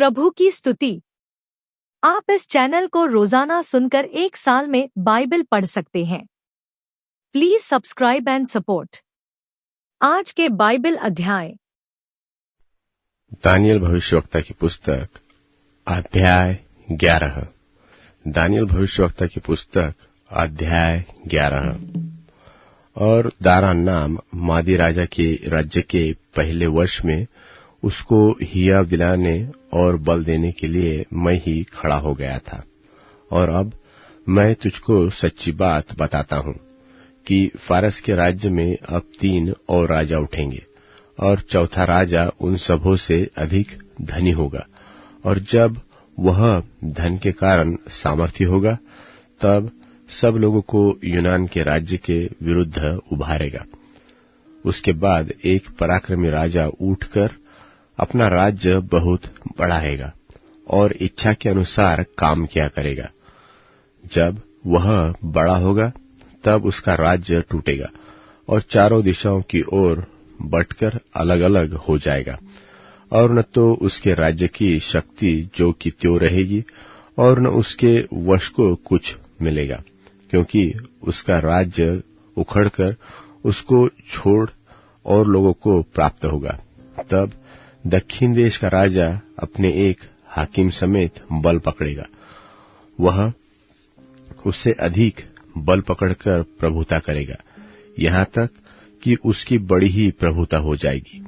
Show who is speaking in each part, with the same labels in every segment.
Speaker 1: प्रभु की स्तुति। आप इस चैनल को रोजाना सुनकर 1 साल में बाइबल पढ़ सकते हैं। Please subscribe and support. आज के बाइबल अध्याय।
Speaker 2: दानियल भविष्यवक्ता की पुस्तक अध्याय 11। दानियल भविष्यवक्ता की पुस्तक अध्याय 11। और दारा नाम मादी राजा के राज्य के पहले वर्ष में उसको हिया दिलाने और बल देने के लिए मैं ही खड़ा हो गया था। और अब मैं तुझको सच्ची बात बताता हूँ कि फारस के राज्य में अब 3 और राजा उठेंगे, और चौथा राजा उन सबों से अधिक धनी होगा। और जब वह धन के कारण सामर्थ्य होगा, तब सब लोगों को यूनान के राज्य के विरुद्ध उभारेगा। उसके बाद एक पराक्रमी राजा उठकर अपना राज्य बहुत बढ़ाएगा और इच्छा के अनुसार काम किया करेगा। जब वह बड़ा होगा, तब उसका राज्य टूटेगा और चारों दिशाओं की ओर बंटकर अलग अलग हो जाएगा। और न तो उसके राज्य की शक्ति जो कि त्यों रहेगी, और न उसके वश को कुछ मिलेगा, क्योंकि उसका राज्य उखड़कर उसको छोड़ और लोगों को प्राप्त होगा। तब दक्षिण देश का राजा अपने एक हाकिम समेत बल पकड़ेगा। वह उससे अधिक बल पकड़कर प्रभुता करेगा, यहाँ तक कि उसकी बड़ी ही प्रभुता हो जाएगी।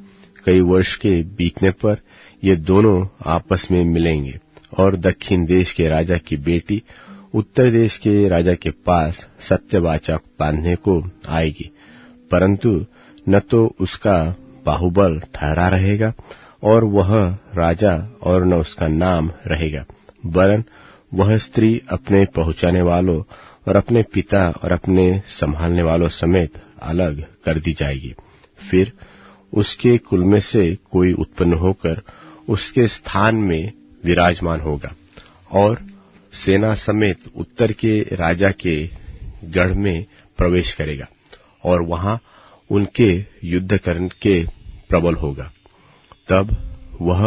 Speaker 2: कई वर्ष के बीतने पर ये दोनों आपस में मिलेंगे, और दक्षिण देश के राजा की बेटी उत्तर देश के राजा के पास सत्यवाचक बांधने को आएगी, परंतु न तो उसका बाहुबल ठहरा रहेगा और वह राजा, और न उसका नाम रहेगा, वरन वह स्त्री अपने पहुंचाने वालों और अपने पिता और अपने संभालने वालों समेत अलग कर दी जाएगी। फिर उसके कुल में से कोई उत्पन्न होकर उसके स्थान में विराजमान होगा, और सेना समेत उत्तर के राजा के गढ़ में प्रवेश करेगा, और वहां उनके युद्ध करने के प्रबल होगा। तब वह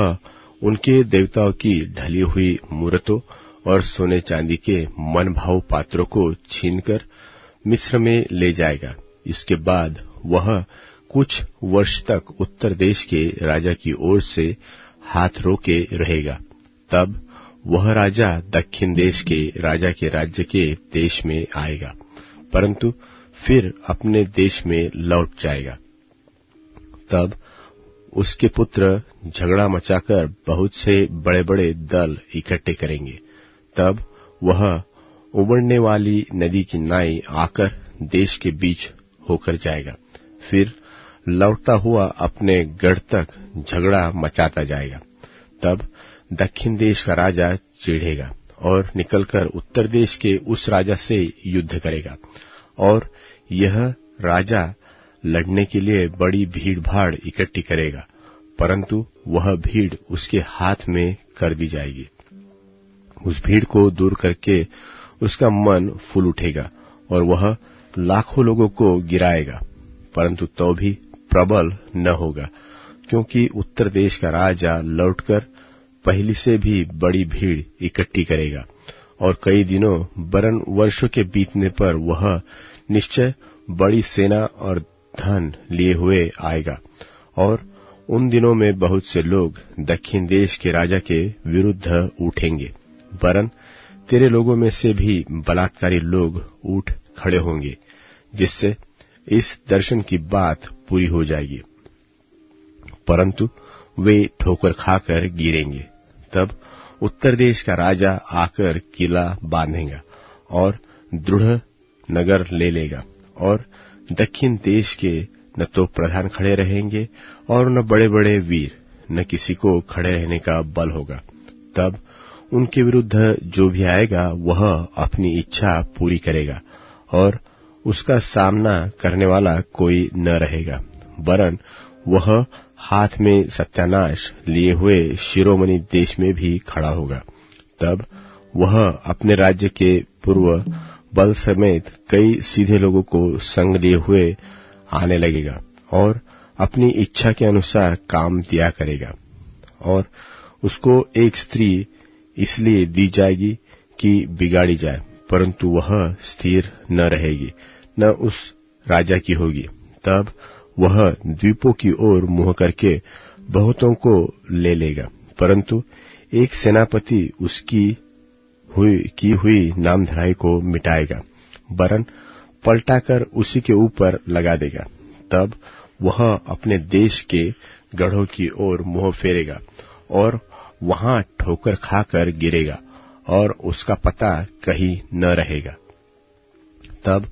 Speaker 2: उनके देवताओं की ढली हुई मूर्तों और सोने चांदी के मन भाव पात्रों को छीनकर मिस्र में ले जाएगा। इसके बाद वह कुछ वर्ष तक उत्तर देश के राजा की ओर से हाथ रोके रहेगा। तब वह राजा दक्षिण देश के राजा के राज्य के देश में आएगा, परंतु फिर अपने देश में लौट जाएगा। तब उसके पुत्र झगड़ा मचाकर बहुत से बड़े बड़े दल इकट्ठे करेंगे। तब वह उमड़ने वाली नदी की नाई आकर देश के बीच होकर जाएगा, फिर लौटता हुआ अपने गढ़ तक झगड़ा मचाता जाएगा। तब दक्षिण देश का राजा चिढ़ेगा और निकलकर उत्तर देश के उस राजा से युद्ध करेगा, और यह राजा लड़ने के लिए बड़ी भीड़ भाड़ इकट्ठी करेगा, परंतु वह भीड़ उसके हाथ में कर दी जाएगी। उस भीड़ को दूर करके उसका मन फूल उठेगा और वह लाखों लोगों को गिराएगा, परंतु तो भी प्रबल न होगा, क्योंकि उत्तर देश का राजा लौटकर पहली से भी बड़ी भीड़ इकट्ठी करेगा, और कई दिनों वरन वर्षों के बीतने पर वह निश्चय बड़ी सेना और धन लिए हुए आएगा। और उन दिनों में बहुत से लोग दक्षिण देश के राजा के विरुद्ध उठेंगे, वरन तेरे लोगों में से भी बलात्कारी लोग उठ खड़े होंगे, जिससे इस दर्शन की बात पूरी हो जाएगी, परंतु वे ठोकर खाकर गिरेंगे। तब उत्तर देश का राजा आकर किला बांधेगा और दृढ़ नगर ले लेगा, और दक्षिण देश के न तो प्रधान खड़े रहेंगे और न बड़े बड़े वीर, न किसी को खड़े रहने का बल होगा। तब उनके विरुद्ध जो भी आएगा वह अपनी इच्छा पूरी करेगा, और उसका सामना करने वाला कोई न रहेगा, वरन वह हाथ में सत्यानाश लिए हुए शिरोमणि देश में भी खड़ा होगा। तब वह अपने राज्य के पूर्व बल समेत कई सीधे लोगों को संग लिए हुए आने लगेगा, और अपनी इच्छा के अनुसार काम दिया करेगा। और उसको एक स्त्री इसलिए दी जाएगी कि बिगाड़ी जाए, परंतु वह स्थिर न रहेगी, न उस राजा की होगी। तब वह द्वीपों की ओर मुंह करके बहुतों को ले लेगा, परंतु एक सेनापति उसकी की हुई नामधराई को मिटाएगा, वरन पलटाकर उसी के ऊपर लगा देगा। तब वह अपने देश के गढ़ों की ओर मुंह फेरेगा और वहां ठोकर खाकर गिरेगा और उसका पता कहीं न रहेगा। तब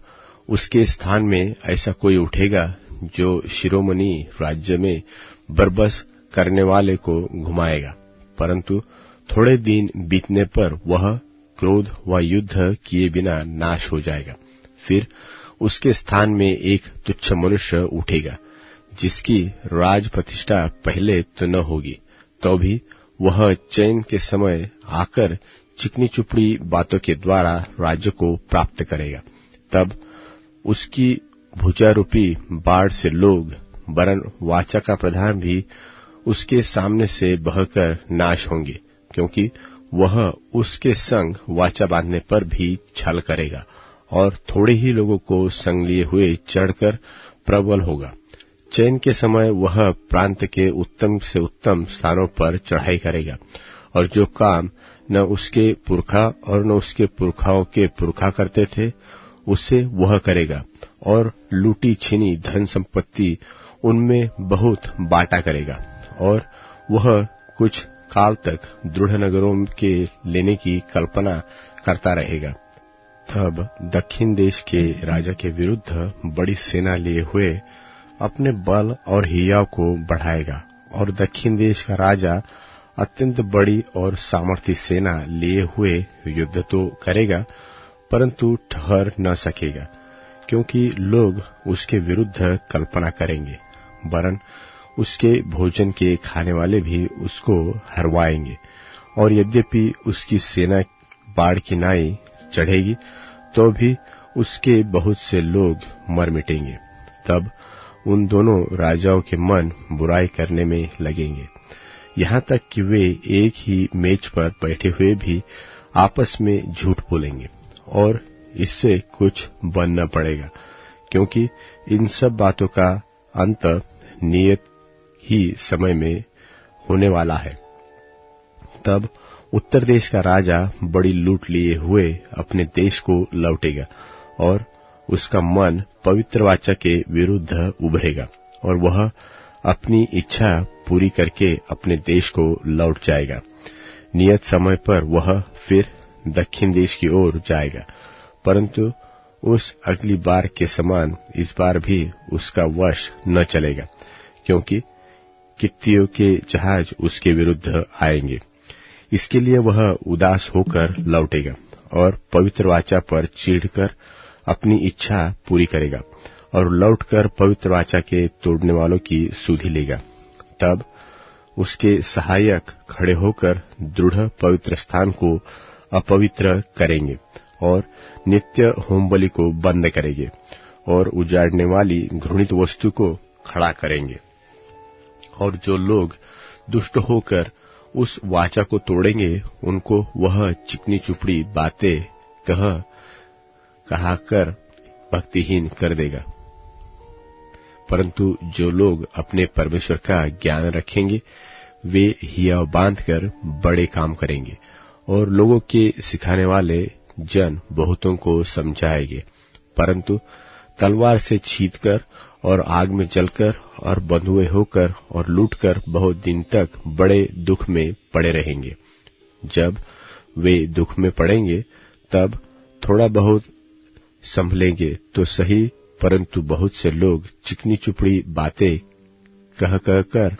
Speaker 2: उसके स्थान में ऐसा कोई उठेगा जो शिरोमणि राज्य में बरबस करने वाले को घुमाएगा, परंतु थोड़े दिन बीतने पर वह क्रोध व युद्ध किए बिना नाश हो जाएगा। फिर उसके स्थान में एक तुच्छ मनुष्य उठेगा, जिसकी राज प्रतिष्ठा पहले तो न होगी, तो भी वह चैन के समय आकर चिकनी चुपड़ी बातों के द्वारा राज्य को प्राप्त करेगा। तब उसकी भुजारूपी बाढ़ से लोग, वरन वाचा का प्रधान भी उसके सामने से बहकर नाश होंगे, क्योंकि वह उसके संग वाचा बांधने पर भी छल करेगा और थोड़े ही लोगों को संग लिए हुए चढ़कर प्रबल होगा। चैन के समय वह प्रांत के उत्तम से उत्तम स्थानों पर चढ़ाई करेगा, और जो काम न उसके पुरखा और न उसके पुरखाओं के पुरखा करते थे, उसे वह करेगा, और लूटी छीनी धन संपत्ति उनमें बहुत बांटा करेगा, और वह कुछ काल तक दृढ़ नगरों के लेने की कल्पना करता रहेगा। तब दक्षिण देश के राजा के विरुद्ध बड़ी सेना लिए हुए अपने बल और हियाव को बढ़ाएगा, और दक्षिण देश का राजा अत्यंत बड़ी और सामर्थी सेना लिए हुए युद्ध तो करेगा, परंतु ठहर न सकेगा, क्योंकि लोग उसके विरुद्ध कल्पना करेंगे, वरन उसके भोजन के खाने वाले भी उसको हरवाएंगे। और यद्यपि उसकी सेना बाढ़ की नाई चढ़ेगी, तो भी उसके बहुत से लोग मर मिटेंगे। तब उन दोनों राजाओं के मन बुराई करने में लगेंगे, यहाँ तक कि वे एक ही मेज पर बैठे हुए भी आपस में झूठ बोलेंगे, और इससे कुछ बनना पड़ेगा, क्योंकि इन सब बातों का अंत नियत ही समय में होने वाला है। तब उत्तर देश का राजा बड़ी लूट लिए हुए अपने देश को लौटेगा, और उसका मन पवित्र वाचा के विरुद्ध उभरेगा, और वह अपनी इच्छा पूरी करके अपने देश को लौट जाएगा। नियत समय पर वह फिर दक्षिण देश की ओर जाएगा, परंतु उस अगली बार के समान इस बार भी उसका वश न चलेगा, क्योंकि कित्तियों के जहाज उसके विरुद्ध आएंगे। इसके लिए वह उदास होकर लौटेगा और पवित्र वाचा पर चिढ़कर अपनी इच्छा पूरी करेगा, और लौटकर पवित्र वाचा के तोड़ने वालों की सुधि लेगा। तब उसके सहायक खड़े होकर दृढ़ पवित्र स्थान को अपवित्र करेंगे, और नित्य होमबलि को बंद करेंगे, और उजाड़ने वाली घृणित वस्तु को खड़ा करेंगे। और जो लोग दुष्ट होकर उस वाचा को तोड़ेंगे, उनको वह चिकनी चुपड़ी बातें कहाकर भक्तिहीन कर देगा। परंतु जो लोग अपने परमेश्वर का ज्ञान रखेंगे, वे हियाव बांधकर बड़े काम करेंगे, और लोगों के सिखाने वाले जन बहुतों को समझाएंगे। परंतु तलवार से छींचकर और आग में जलकर और बंधुए होकर और लूटकर बहुत दिन तक बड़े दुख में पड़े रहेंगे। जब वे दुख में पड़ेंगे, तब थोड़ा बहुत संभलेंगे तो सही, परंतु बहुत से लोग चिकनी चुपड़ी बातें कह कर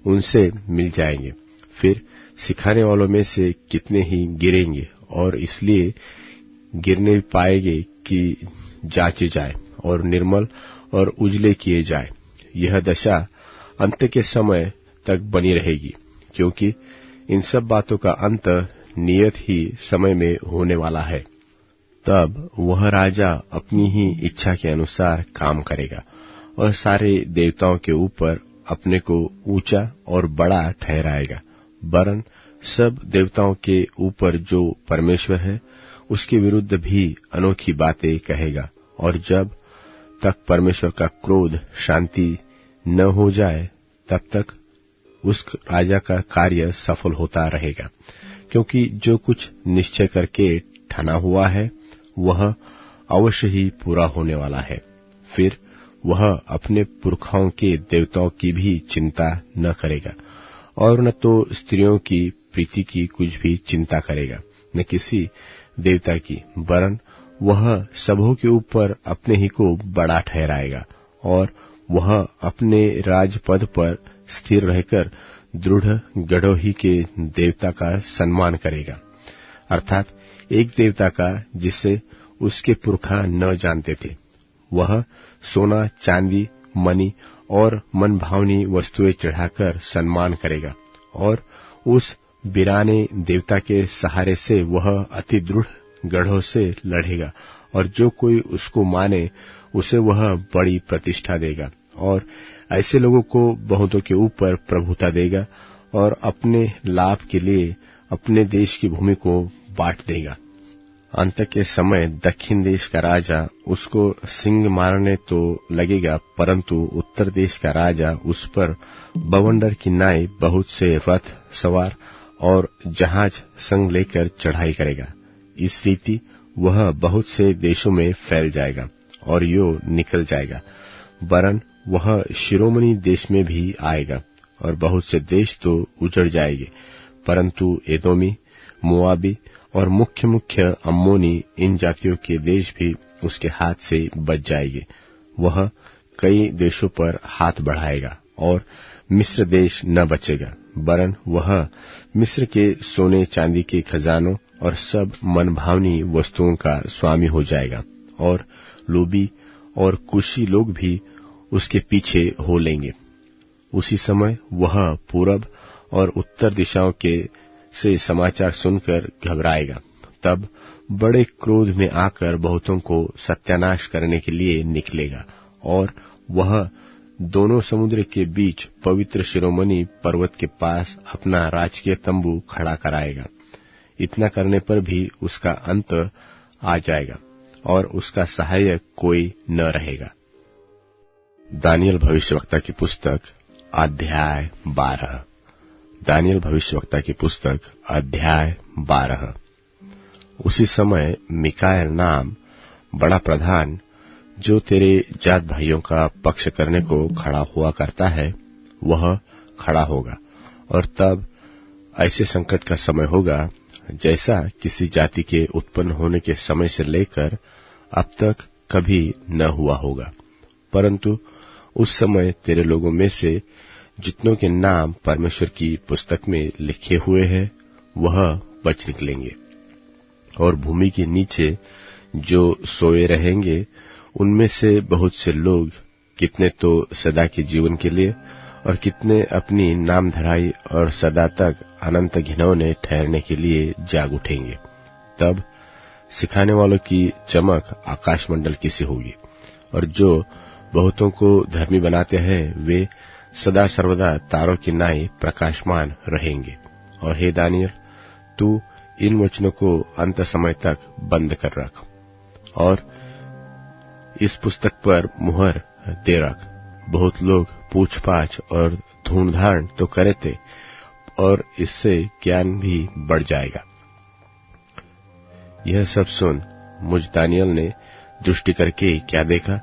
Speaker 2: उनसे मिल जाएंगे। फिर सिखाने वालों में से कितने ही गिरेंगे, और इसलिए गिरने पाएंगे कि जांचे जाए और निर्मल और उजले किए जाए। यह दशा अंत के समय तक बनी रहेगी, क्योंकि इन सब बातों का अंत नियत ही समय में होने वाला है। तब वह राजा अपनी ही इच्छा के अनुसार काम करेगा, और सारे देवताओं के ऊपर अपने को ऊंचा और बड़ा ठहराएगा, वरन सब देवताओं के ऊपर जो परमेश्वर है उसके विरुद्ध भी अनोखी बातें कहेगा। और जब तक परमेश्वर का क्रोध शांति न हो जाए तब तक उस राजा का कार्य सफल होता रहेगा, क्योंकि जो कुछ निश्चय करके ठाना हुआ है वह अवश्य ही पूरा होने वाला है। फिर वह अपने पुरखाओं के देवताओं की भी चिंता न करेगा और न तो स्त्रियों की प्रीति की कुछ भी चिंता करेगा, न किसी देवता की, वरन वह सबों के ऊपर अपने ही को बड़ा ठहराएगा और वह अपने राजपद पर स्थिर रहकर दृढ़ गढ़ोही के देवता का सम्मान करेगा, अर्थात एक देवता का जिसे उसके पुरखा न जानते थे। वह सोना, चांदी, मणि और मनभावनी वस्तुएं चढ़ाकर सम्मान करेगा और उस बिराने देवता के सहारे से वह अति दृढ़ गढ़ों से लड़ेगा और जो कोई उसको माने उसे वह बड़ी प्रतिष्ठा देगा और ऐसे लोगों को बहुतों के ऊपर प्रभुता देगा और अपने लाभ के लिए अपने देश की भूमि को बांट देगा। अंत के समय दक्षिण देश का राजा उसको सिंग मारने तो लगेगा, परंतु उत्तर देश का राजा उस पर बवंडर की नाई बहुत से रथ सवार और जहाज संग लेकर चढ़ाई करेगा। इस रीति वह बहुत से देशों में फैल जाएगा और यो निकल जाएगा, वरन वह शिरोमणि देश में भी आएगा और बहुत से देश तो उजड़ जाएंगे, परंतु एदोमी, मोआबी और मुख्य मुख्य अम्मोनी इन जातियों के देश भी उसके हाथ से बच जाएंगे। वह कई देशों पर हाथ बढ़ाएगा और मिस्र देश न बचेगा, वरन वह मिस्र के सोने चांदी के खजानों और सब मनभावनी वस्तुओं का स्वामी हो जाएगा और लूबी और कुशी लोग भी उसके पीछे हो लेंगे। उसी समय वह पूरब और उत्तर दिशाओं के से समाचार सुनकर घबराएगा। तब बड़े क्रोध में आकर बहुतों को सत्यानाश करने के लिए निकलेगा और वह दोनों समुद्र के बीच पवित्र शिरोमणि पर्वत के पास अपना राजकीय तंबू खड़ा कराएगा। इतना करने पर भी उसका अंत आ जाएगा और उसका सहायक कोई न रहेगा। दानियल भविष्यवक्ता की पुस्तक अध्याय 12। दानियल भविष्यवक्ता की पुस्तक अध्याय 12। उसी समय मिकाएल नाम बड़ा प्रधान जो तेरे जात भाइयों का पक्ष करने को खड़ा हुआ करता है वह खड़ा होगा और तब ऐसे संकट का समय होगा जैसा किसी जाति के उत्पन्न होने के समय से लेकर अब तक कभी न हुआ होगा, परंतु उस समय तेरे लोगों में से जितनों के नाम परमेश्वर की पुस्तक में लिखे हुए हैं वह बच निकलेंगे और भूमि के नीचे जो सोए रहेंगे उनमें से बहुत से लोग कितने तो सदा के जीवन के लिए और कितने अपनी नामधराई और सदा तक अनंत घिनौने ठहरने के लिए जाग उठेंगे। तब सिखाने वालों की चमक आकाशमंडल की सी होगी और जो बहुतों को धर्मी बनाते हैं वे सदा सर्वदा तारों की नाई प्रकाशमान रहेंगे। और हे दानियल, तू इन वचनों को अंत समय तक बंद कर रख और इस पुस्तक पर मुहर दे रख। बहुत लोग पूछपाछ और ढूंढधाड़ तो करे थे और इससे ज्ञान भी बढ़ जाएगा। यह सब सुन मुझ दानियल ने दृष्टि करके क्या देखा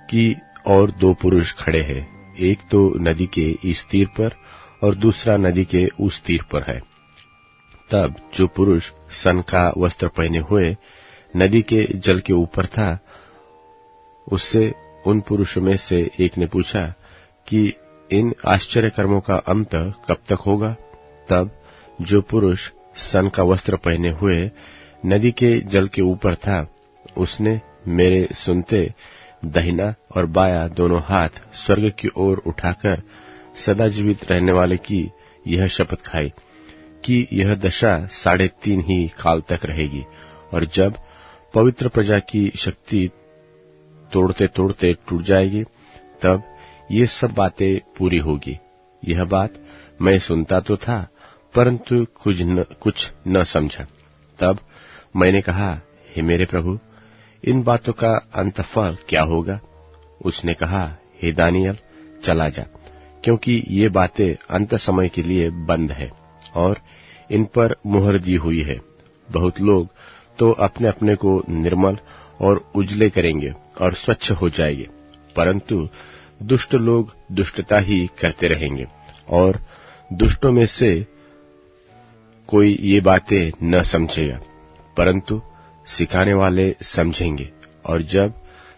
Speaker 2: कि और दो पुरुष खड़े हैं, एक तो नदी के इस तीर पर और दूसरा नदी के उस तीर पर है। तब जो पुरुष सन का वस्त्र पहने हुए नदी के जल के ऊपर था उससे उन पुरुषों में से एक ने पूछा कि इन आश्चर्य कर्मों का अंत कब तक होगा। तब जो पुरुष सन का वस्त्र पहने हुए नदी के जल के ऊपर था उसने मेरे सुनते दाहिना और बायां दोनों हाथ स्वर्ग की ओर उठाकर सदा जीवित रहने वाले की यह शपथ खाई कि यह दशा 3.5 ही काल तक रहेगी और जब पवित्र प्रजा की शक्ति तोड़ते तोड़ते टूट जाएगी तब ये सब बातें पूरी होगी। यह बात मैं सुनता तो था परंतु कुछ न समझा। तब मैंने कहा, हे मेरे प्रभु, इन बातों का अंतफल क्या होगा? उसने कहा, हे दानियल, चला जा, क्योंकि ये बातें अंत समय के लिए बंद है और इन पर मुहर दी हुई है। बहुत लोग तो अपने अपने को निर्मल और उजले करेंगे और स्वच्छ हो जाएंगे, परंतु दुष्ट लोग दुष्टता ही करते रहेंगे और दुष्टों में से कोई ये बातें न समझेगा, परंतु सिखाने वाले समझेंगे। और जब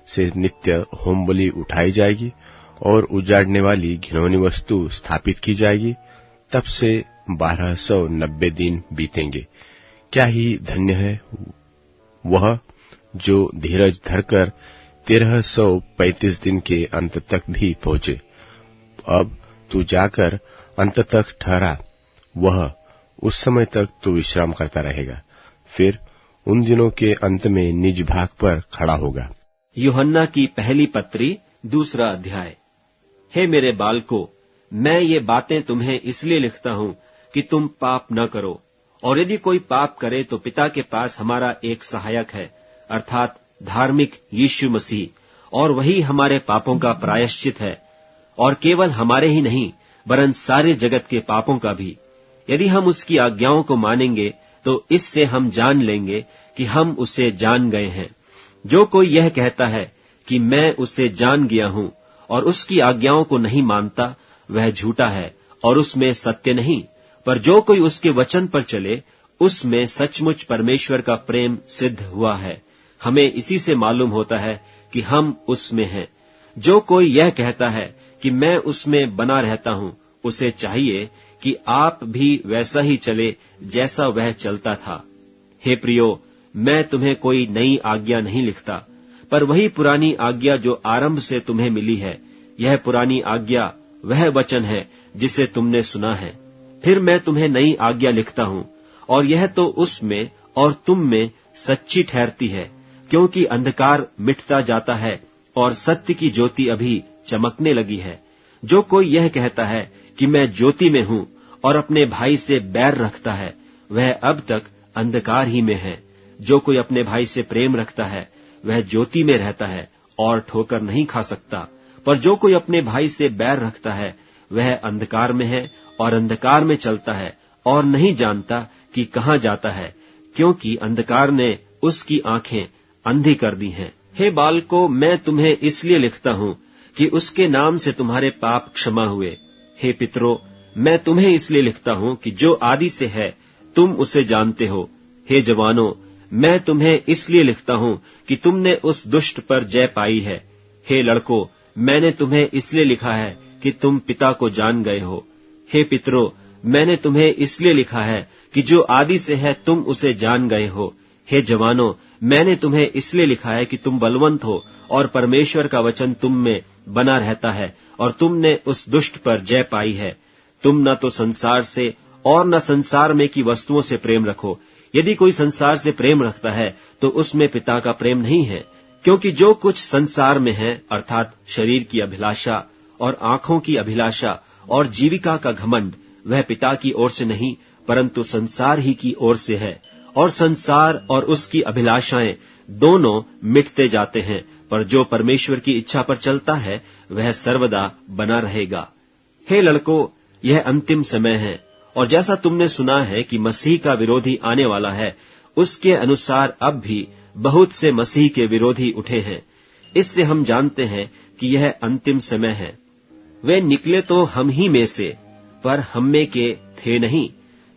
Speaker 2: से नित्य होम बलि उठाई जाएगी और उजाड़ने वाली घिनौनी वस्तु स्थापित की जाएगी, तब से 1290 दिन बीतेंगे। क्या ही धन्य है वह जो धीरज धरकर 1335 दिन के अंत तक भी पहुंचे। अब तू जाकर अंत तक ठहरा, वह उस समय तक तू विश्राम करता रहेगा, फिर उन दिनों के अंत में निज भाग पर खड़ा होगा।
Speaker 3: यूहन्ना की पहली पत्री 2 अध्याय। हे मेरे बालकों, मैं ये बातें तुम्हें इसलिए लिखता हूँ कि तुम पाप न करो, और यदि कोई पाप करे तो पिता के पास हमारा एक सहायक है, अर्थात धार्मिक यीशु मसीह, और वही हमारे पापों का प्रायश्चित है, और केवल हमारे ही नहीं वरन सारे जगत के पापों का भी। यदि हम उसकी आज्ञाओं को मानेंगे तो इससे हम जान लेंगे कि हम उसे जान गए हैं। जो कोई यह कहता है कि मैं उसे जान गया हूं और उसकी आज्ञाओं को नहीं मानता, वह झूठा है और उसमें सत्य नहीं। पर जो कोई उसके वचन पर चले, उसमें सचमुच परमेश्वर का प्रेम सिद्ध हुआ है। हमें इसी से मालूम होता है कि हम उसमें हैं। जो कोई यह कहता है कि मैं उसमें बना रहता हूं, उसे चाहिए कि आप भी वैसा ही चले जैसा वह चलता था। हे प्रियो, मैं तुम्हें कोई नई आज्ञा नहीं लिखता, पर वही पुरानी आज्ञा जो आरंभ से तुम्हें मिली है। यह पुरानी आज्ञा वह वचन है जिसे तुमने सुना है। फिर मैं तुम्हें नई आज्ञा लिखता हूं, और यह तो उसमें और तुम में सच्ची ठहरती है, क्योंकि अंधकार मिटता जाता है और सत्य की ज्योति अभी चमकने लगी है। जो कोई यह कहता है कि मैं ज्योति में हूं और अपने भाई से बैर रखता है, वह अब तक अंधकार ही में है। जो कोई अपने भाई से प्रेम रखता है, वह ज्योति में रहता है और ठोकर नहीं खा सकता। पर जो कोई अपने भाई से बैर रखता है, वह अंधकार में है और अंधकार में चलता है और नहीं जानता कि कहाँ जाता है, क्योंकि अंधकार ने उसकी आंखें अंधी कर दी हैं। हे बालकों, मैं तुम्हें इसलिए लिखता हूं कि उसके नाम से तुम्हारे पाप क्षमा हुए। हे पितरों, मैं तुम्हें इसलिए लिखता हूं कि जो आदि से है तुम उसे जानते हो। हे जवानों, मैं तुम्हें इसलिए लिखता हूं कि तुमने उस दुष्ट पर जय पाई है। हे लड़कों, मैंने तुम्हें इसलिए लिखा है कि तुम पिता को जान गए हो। हे पितरों, मैंने तुम्हें इसलिए लिखा है कि जो आदि से है तुम उसे जान गए हो। हे जवानों, मैंने तुम्हें इसलिए लिखा है कि तुम बलवंत हो और परमेश्वर का वचन तुम में बना रहता है और तुमने उस दुष्ट पर जय पाई है। तुम न तो संसार से और न संसार में की वस्तुओं से प्रेम रखो। यदि कोई संसार से प्रेम रखता है तो उसमें पिता का प्रेम नहीं है, क्योंकि जो कुछ संसार में है, अर्थात शरीर की अभिलाषा और आंखों की अभिलाषा और जीविका का घमंड, वह पिता की ओर से नहीं परंतु संसार ही की ओर से है। और संसार और उसकी अभिलाषाएं दोनों मिटते जाते हैं, पर जो परमेश्वर की इच्छा पर चलता है वह सर्वदा बना रहेगा। हे लड़कों, यह अंतिम समय है, और जैसा तुमने सुना है कि मसीह का विरोधी आने वाला है, उसके अनुसार अब भी बहुत से मसीह के विरोधी उठे हैं। इससे हम जानते हैं कि यह अंतिम समय है। वे निकले तो हम ही में से, पर हम में के थे नहीं,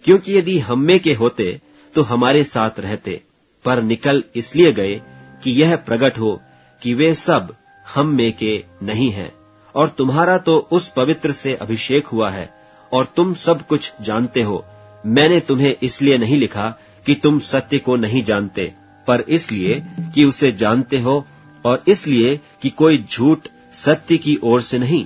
Speaker 3: क्योंकि यदि हम में के होते तो हमारे साथ रहते, पर निकल इसलिए गए कि यह प्रकट हो कि वे सब हम में के नहीं हैं। और तुम्हारा तो उस पवित्र से अभिषेक हुआ है और तुम सब कुछ जानते हो। मैंने तुम्हें इसलिए नहीं लिखा कि तुम सत्य को नहीं जानते, पर इसलिए कि उसे जानते हो, और इसलिए कि कोई झूठ सत्य की ओर से नहीं।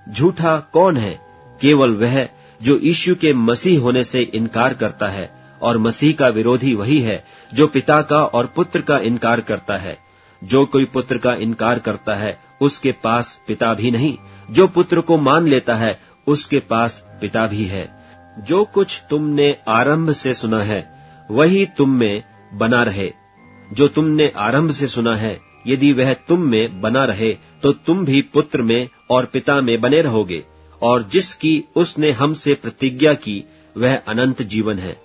Speaker 3: झूठा कौन है? केवल वह जो यीशु के मसीह होने से इनकार करता है, और मसीह का विरोधी वही है जो पिता का और पुत्र का इनकार करता है। जो कोई पुत्र का इनकार करता है, उसके पास पिता भी नहीं। जो पुत्र को मान लेता है, उसके पास पिता भी है। जो कुछ तुमने आरंभ से सुना है वही तुम में बना रहे। जो तुमने आरंभ से सुना है यदि वह तुम में बना रहे तो तुम भी पुत्र में और पिता में बने रहोगे। और जिसकी उसने हमसे प्रतिज्ञा की वह अनंत जीवन है।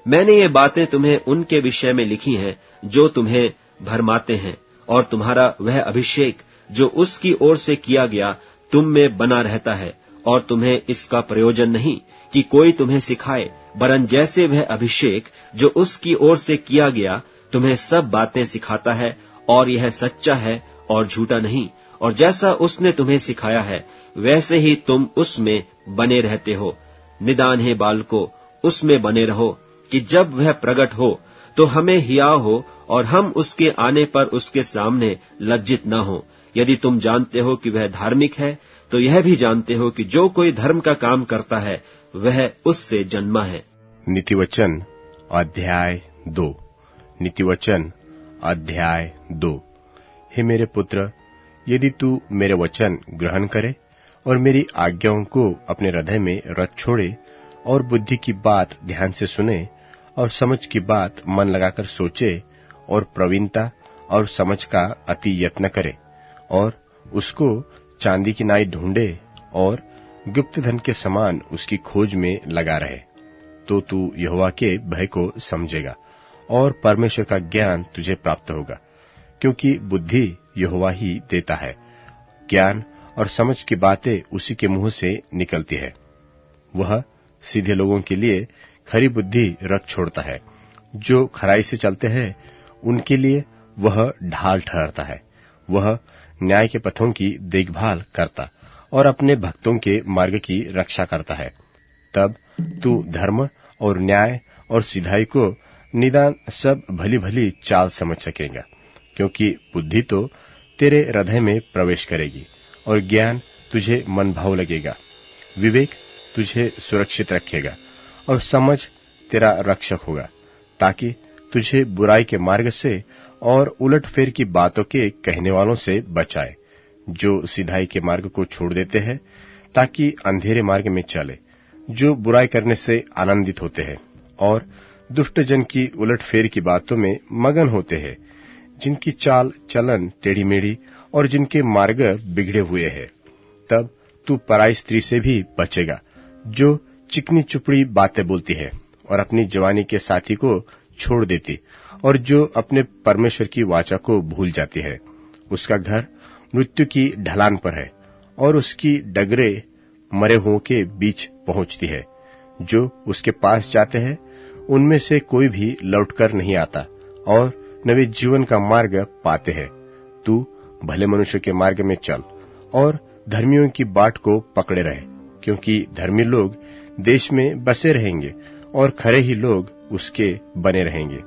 Speaker 3: मैंने ये बातें तुम्हें उनके विषय में लिखी हैं जो तुम्हें भरमाते हैं, और तुम्हारा वह अभिषेक जो उसकी ओर से किया गया तुम में बना रहता है। और तुम्हें इसका प्रयोजन नहीं कि कोई तुम्हें सिखाए, वरन जैसे वह अभिषेक जो उसकी ओर से किया गया तुम्हें सब बातें सिखाता है, और यह सच्चा है और झूठा नहीं। और जैसा उसने तुम्हें सिखाया है वैसे ही तुम उसमें बने रहते हो। निदान है बालको, उसमें बने रहो कि जब वह प्रकट हो तो हमें हियाव हो और हम उसके आने पर उसके सामने लज्जित न हो। यदि तुम जानते हो कि वह धार्मिक है तो यह भी जानते हो कि जो कोई धर्म का काम करता है वह उससे जन्मा है।
Speaker 2: नीतिवचन अध्याय 2। नीतिवचन अध्याय 2। हे मेरे पुत्र, यदि तू मेरे वचन ग्रहण करे और मेरी आज्ञाओं को अपने हृदय में रख छोड़े और बुद्धि की बात ध्यान से सुने और समझ की बात मन लगाकर सोचे और प्रवीणता और समझ का अति यत्न करे और उसको चांदी की नाई ढूंढे और गुप्त धन के समान उसकी खोज में लगा रहे, तो तू यहोवा के भय को समझेगा और परमेश्वर का ज्ञान तुझे प्राप्त होगा। क्योंकि बुद्धि यहोवा ही देता है, ज्ञान और समझ की बातें उसी के मुंह से निकलती है। वह सीधे लोगों के लिए खरी बुद्धि रख छोड़ता है। जो खराई से चलते हैं उनके लिए वह ढाल ठहरता है। वह न्याय के पथों की देखभाल करता और अपने भक्तों के मार्ग की रक्षा करता है। तब तू धर्म और न्याय और सिधाई को निदान सब भली भली चाल समझ सकेगा। क्योंकि बुद्धि तो तेरे हृदय में प्रवेश करेगी और ज्ञान तुझे मन भाव लगेगा। विवेक तुझे सुरक्षित रखेगा और समझ तेरा रक्षक होगा, ताकि तुझे बुराई के मार्ग से और उलटफेर की बातों के कहने वालों से बचाए, जो सिधाई के मार्ग को छोड़ देते हैं ताकि अंधेरे मार्ग में चले, जो बुराई करने से आनंदित होते हैं और दुष्ट जन की उलटफेर की बातों में मगन होते हैं, जिनकी चाल चलन टेढ़ी मेढ़ी और जिनके मार्ग बिगड़े हुए हैं। तब तू पराई स्त्री से भी बचेगा, जो चिकनी चुपड़ी बातें बोलती है और अपनी जवानी के साथी को छोड़ देती और जो अपने परमेश्वर की वाचा को भूल जाती है। उसका घर मृत्यु की ढलान पर है और उसकी डगरे मरे हुओं के बीच पहुंचती है। जो उसके पास जाते हैं उनमें से कोई भी लौटकर नहीं आता और न वे जीवन का मार्ग पाते हैं। तू भले मनुष्य के मार्ग में चल और धर्मियों की बाट को पकड़े रहे, क्योंकि धर्मी लोग देश में बसे रहेंगे और खरे ही लोग उसके बने रहेंगे।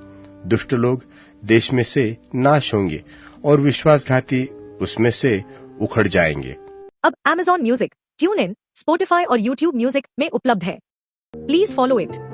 Speaker 2: दुष्ट लोग देश में से नाश होंगे और विश्वासघाती उसमें से उखड़ जाएंगे।
Speaker 1: अब Amazon music, tune in, Spotify और YouTube म्यूजिक में उपलब्ध है। Please follow it.